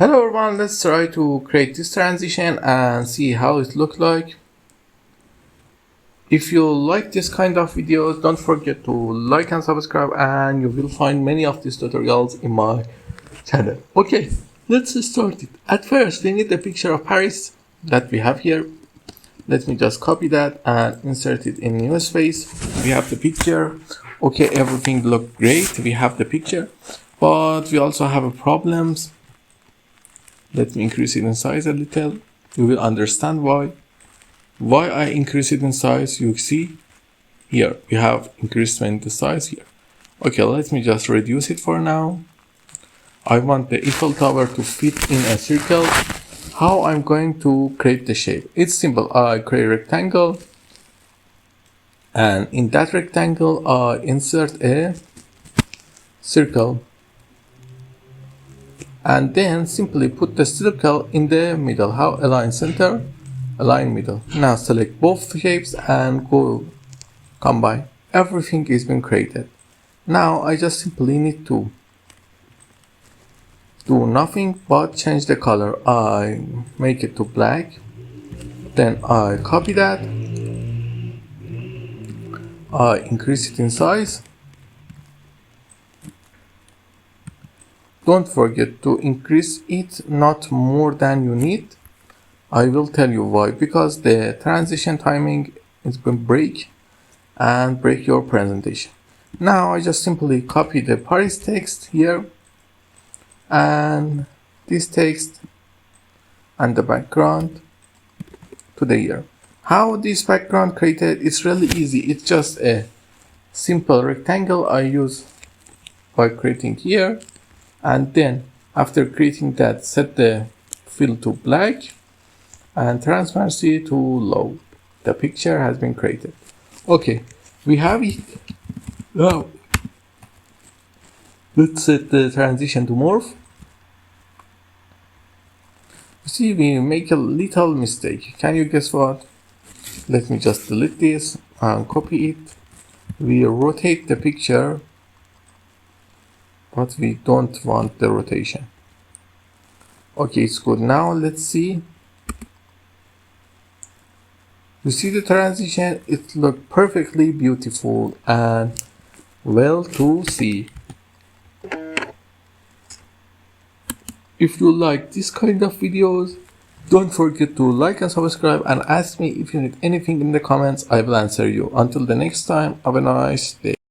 Hello everyone, let's try to create this transition and see how it looks like. If you like this kind of videos, don't forget to like and subscribe, and you will find many of these tutorials in my channel. Okay, let's start it. At first, we need a picture of Paris that we have here. Let me just copy that and insert it in new space. We have the picture. Okay, everything look great. We have the picture, but we also have a problems. Let me increase it in size a little. You will understand why. Why I increase it in size, you see here, we have increasement in the size here. Okay, let me just reduce it for now. I want the Eiffel Tower to fit in a circle. How I'm going to create the shape? It's simple. I create a rectangle, and in that rectangle, I insert a circle. And then simply put the circle in the middle. How? Align center, align middle. Now select both shapes and go combine. Everything is been created. Now I just simply need to do nothing but change the color. I make it to black. Then I copy that. I increase it in size. Don't forget to increase it not more than you need. I will tell you why. Because the transition timing is going to break your presentation. Now I just simply copy the Paris text here and this text and the background to the year. How this background created? It's really easy. It's just a simple rectangle I use by creating here. And then after creating that, set the fill to black and transparency to low. The picture has been created. Okay, we have it. Now let's set the transition to morph. You see, we make a little mistake. Can you guess what? Let me just delete this and copy it. We rotate the picture, but we don't want the rotation. Okay, it's good. Now let's see. You see the transition? It looked perfectly beautiful and well to see. If you like this kind of videos, don't forget to like and subscribe, and ask me if you need anything in the comments. I will answer you. Until the next time, have a nice day.